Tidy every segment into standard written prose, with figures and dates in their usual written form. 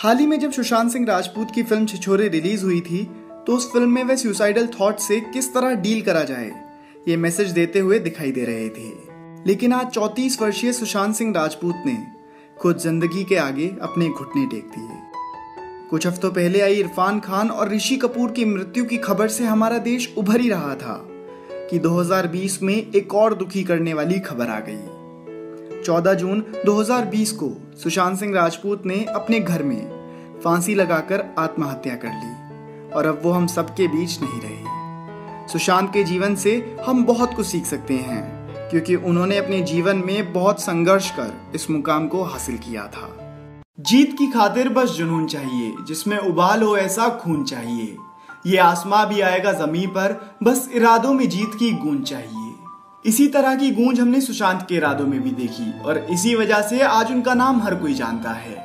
हाल ही में जब सुशांत सिंह राजपूत की फिल्म छिछोरे रिलीज हुई थी तो उस फिल्म में वे सुसाइडल थॉट से किस तरह डील करा जाए ये मैसेज देते हुए दिखाई दे रहे थे। लेकिन आज 34 वर्षीय सुशांत सिंह राजपूत ने खुद जिंदगी के आगे अपने घुटने टेक दिए। कुछ हफ्तों पहले आई इरफान खान और ऋषि कपूर की मृत्यु की खबर से हमारा देश उभर ही रहा था कि 2020 में एक और दुखी करने वाली खबर आ गई। 14 जून 2020 को सुशांत सिंह राजपूत ने अपने घर में फांसी लगाकर आत्महत्या कर ली और अब वो हम सबके बीच नहीं रहे। सुशांत के जीवन से हम बहुत कुछ सीख सकते हैं क्योंकि उन्होंने अपने जीवन में बहुत संघर्ष कर इस मुकाम को हासिल किया था। जीत की खातिर बस जुनून चाहिए, जिसमें उबाल हो ऐसा खून चाहिए। ये आसमां भी आएगा जमीन पर, बस इरादों में जीत की गूंज चाहिए। इसी तरह की गूंज हमने सुशांत के इरादों में भी देखी और इसी वजह से आज उनका नाम हर कोई जानता है।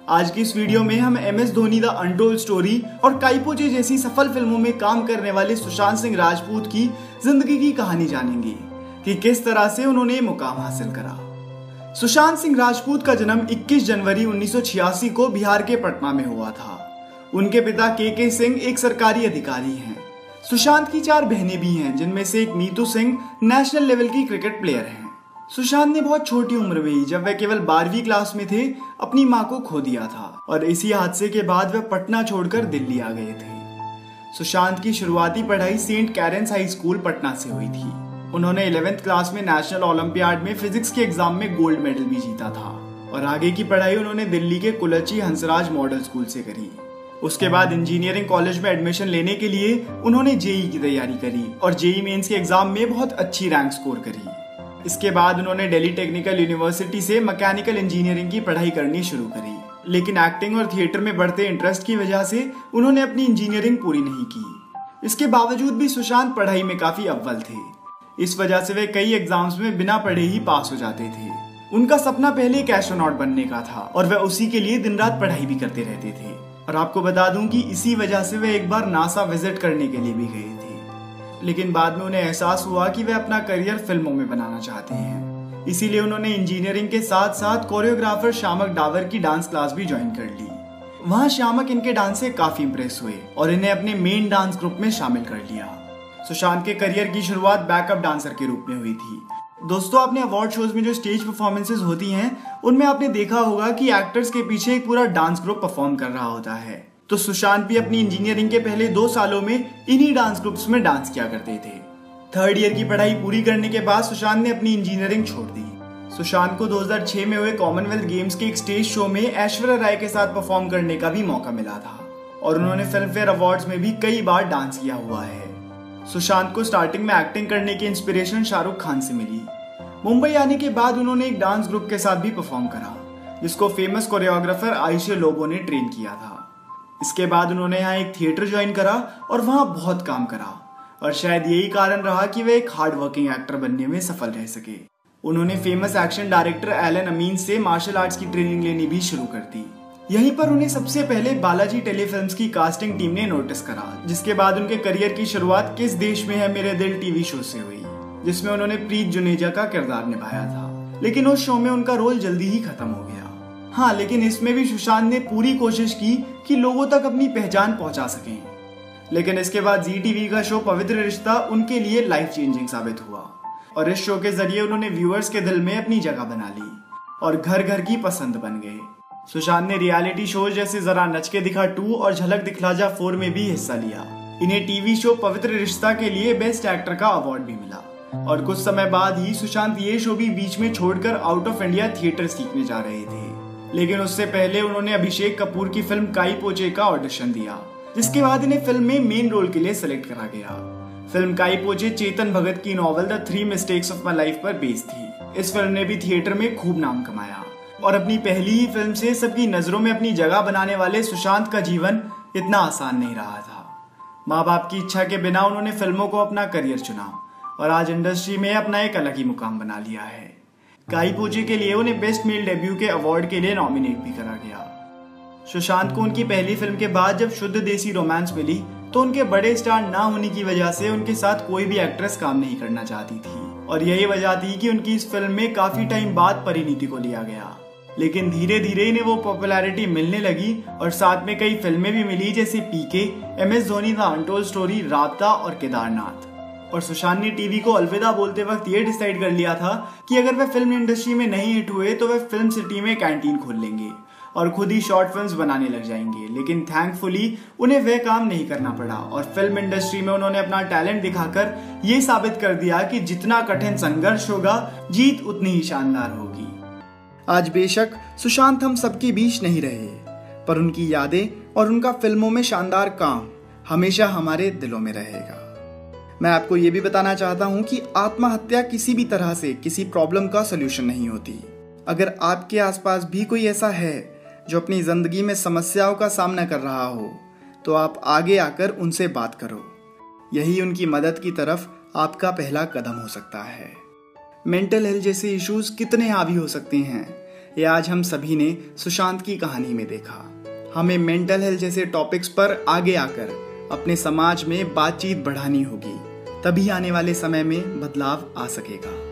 आज की इस वीडियो में हम MS Dhoni the untold story और काइपोचे जैसी सफल फिल्मों में काम करने वाले सुशांत सिंह राजपूत की जिंदगी की कहानी जानेंगे कि किस तरह से उन्होंने ये मुकाम हासिल करा। सुशांत सिंह राजपूत का जन्म 21 जनवरी 1986 को बिहार के पटना में हुआ था। उनके पिता KK सिंह एक सरकारी अधिकारी हैं। सुशांत की 4 बहनें भी हैं, जिनमें से एक नीतू सिंह नेशनल लेवल की क्रिकेट प्लेयर हैं। सुशांत ने बहुत छोटी उम्र में ही, जब वह केवल 12वीं क्लास में थे, अपनी मां को खो दिया था और इसी हादसे के बाद वह पटना छोड़कर दिल्ली आ गए थे। सुशांत की शुरुआती पढ़ाई Saint Karen's high school Patna से हुई थी। उन्होंने 11th क्लास में नेशनल ओलंपियाड में फिजिक्स के एग्जाम में गोल्ड मेडल भी जीता था और आगे की पढ़ाई उन्होंने दिल्ली के कुलची हंसराज मॉडल स्कूल से करी। उसके बाद इंजीनियरिंग कॉलेज में एडमिशन लेने के लिए उन्होंने JEE की तैयारी करी और JEE मेंस के एग्जाम में बहुत अच्छी रैंक स्कोर करी। इसके बाद उन्होंने दिल्ली टेक्निकल यूनिवर्सिटी से मैकेनिकल इंजीनियरिंग की पढ़ाई करनी शुरू करी, लेकिन एक्टिंग और थिएटर में बढ़ते इंटरेस्ट की वजह से उन्होंने अपनी इंजीनियरिंग पूरी नहीं की। इसके बावजूद भी सुशांत पढ़ाई में काफी अव्वल थे। इस वजह से वे कई एग्जाम्स में बिना पढ़े ही पास हो जाते थे। उनका सपना पहले एक एस्ट्रोनॉट बनने का था और वह उसी के लिए दिन रात पढ़ाई भी करते रहते थे। और आपको बता दूं कि इसी वजह से वे एक बार नासा विजिट करने के लिए भी गए थे, लेकिन बाद में उन्हें एहसास हुआ कि वे अपना करियर फिल्मों में बनाना चाहते हैं। इसीलिए उन्होंने इंजीनियरिंग के साथ साथ कोरियोग्राफर शामक डावर की डांस क्लास भी ज्वाइन कर ली। वहां शामक इनके डांस से काफी इंप्रेस हुए और इन्हें अपने मेन डांस ग्रुप में शामिल कर लिया। सुशांत के करियर की शुरुआत बैकअप डांसर के रूप में हुई थी। दोस्तों, आपने अवार्ड शोज में जो स्टेज परफॉर्मेंसेज होती हैं, उनमें आपने देखा होगा कि एक्टर्स के पीछे एक पूरा डांस ग्रुप परफॉर्म कर रहा होता है। तो सुशांत भी अपनी इंजीनियरिंग के पहले 2 सालों में इन्हीं डांस ग्रुप्स में डांस किया करते थे। 3rd ईयर की पढ़ाई पूरी करने के बाद सुशांत ने अपनी इंजीनियरिंग छोड़ दी। सुशांत को 2006 में हुए कॉमनवेल्थ गेम्स के एक स्टेज शो में ऐश्वर्या राय के साथ परफॉर्म करने का भी मौका मिला था और उन्होंने फिल्म फेयर अवार्ड्स में भी कई बार डांस किया हुआ है। सुशांत को स्टार्टिंग में एक्टिंग करने की इंस्पिरेशन शाहरुख खान से मिली। मुंबई आने के बाद उन्होंने एक डांस ग्रुप के साथ भी परफॉर्म करा, जिसको फेमस कोरियोग्राफर आयशे लोबो ने ट्रेन किया था। इसके बाद उन्होंने यहाँ एक थिएटर ज्वाइन करा और वहां बहुत काम करा और शायद यही कारण रहा कि वे एक हार्ड वर्किंग एक्टर बनने में सफल रह सके। उन्होंने फेमस एक्शन डायरेक्टर एलन अमीन से मार्शल आर्ट्स की ट्रेनिंग लेनी भी शुरू कर दी। यहीं पर उन्हें सबसे पहले बालाजी टेलीफिल्म्स की कास्टिंग टीम ने नोटिस करा, जिसके बाद उनके करियर की शुरुआत किस देश में है मेरे दिल टीवी शो से हुई, जिसमें उन्होंने प्रीत जुनेजा का किरदार निभाया था। लेकिन उस शो में उनका रोल जल्दी ही खत्म हो गया। हाँ, लेकिन इसमें भी सुशांत ने पूरी कोशिश की कि लोगों तक अपनी पहचान पहुंचा सकें। लेकिन इसके बाद जी टीवी का शो पवित्र रिश्ता उनके लिए लाइफ चेंजिंग साबित हुआ और इस शो के जरिए उन्होंने व्यूअर्स के दिल में अपनी जगह बना ली और घर घर की पसंद बन गए। सुशांत ने रियलिटी शो जैसे जरा नच के दिखा 2 और झलक दिखला जा 4 में भी हिस्सा लिया। इन्हें टीवी शो पवित्र रिश्ता के लिए बेस्ट एक्टर का अवार्ड भी मिला और कुछ समय बाद ही सुशांत ये शो भी बीच में छोड़कर आउट ऑफ इंडिया थिएटर सीखने जा रहे थे। लेकिन उससे पहले उन्होंने अभिषेक कपूर की फिल्म काइपोचे का ऑडिशन दिया, जिसके बाद इन्हें फिल्म में मेन रोल के लिए सिलेक्ट करा गया। फिल्म काइपोचे चेतन भगत की novel the 3 mistakes of my life पर बेस्ड थी। इस फिल्म ने भी थिएटर में खूब नाम कमाया और अपनी पहली ही फिल्म से सबकी नजरों में अपनी जगह बनाने वाले सुशांत का जीवन इतना आसान नहीं रहा था। माँ बाप की इच्छा के बिना उन्होंने फिल्मों को अपना करियर चुना और आज इंडस्ट्री में अपना एक अलग ही मुकाम बना लिया है। काइपोचे के लिए उन्हें बेस्ट मेल डेब्यू के अवार्ड के लिए नॉमिनेट भी करा गया। सुशांत को उनकी पहली फिल्म के बाद जब शुद्ध देसी रोमांस मिली तो उनके बड़े स्टार ना होने की वजह से उनके साथ कोई भी एक्ट्रेस काम नहीं करना चाहती थी और यही वजह थी कि उनकी इस फिल्म में काफी टाइम बाद परिणीति को लिया गया। लेकिन धीरे धीरे इन्हें वो पॉपुलैरिटी मिलने लगी और साथ में कई फिल्में भी मिली जैसे पीके, MS Dhoni the untold story, राबता और केदारनाथ। और सुशांत ने टीवी को अलविदा बोलते वक्त ये डिसाइड कर लिया था कि अगर वह फिल्म इंडस्ट्री में नहीं हिट हुए तो वह फिल्म सिटी में कैंटीन खोल लेंगे और खुद ही शॉर्ट फिल्म्स बनाने लग जाएंगे। लेकिन थैंकफुली उन्हें वह काम नहीं करना पड़ा और फिल्म इंडस्ट्री में उन्होंने अपना टैलेंट दिखाकर ये साबित कर दिया कि जितना कठिन संघर्ष होगा, जीत उतनी ही शानदार होगी। आज बेशक सुशांत हम सबके बीच नहीं रहे, पर उनकी यादें और उनका फिल्मों में शानदार काम हमेशा हमारे दिलों में रहेगा। मैं आपको ये भी बताना चाहता हूँ कि आत्महत्या किसी भी तरह से किसी प्रॉब्लम का सलूशन नहीं होती। अगर आपके आसपास भी कोई ऐसा है जो अपनी जिंदगी में समस्याओं का सामना कर रहा हो, तो आप आगे आकर उनसे बात करो। यही उनकी मदद की तरफ आपका पहला कदम हो सकता है। मेंटल हेल्थ जैसे इश्यूज कितने हावी हो सकते हैं, ये आज हम सभी ने सुशांत की कहानी में देखा। हमें मेंटल हेल्थ जैसे टॉपिक्स पर आगे आकर अपने समाज में बातचीत बढ़ानी होगी, तभी आने वाले समय में बदलाव आ सकेगा।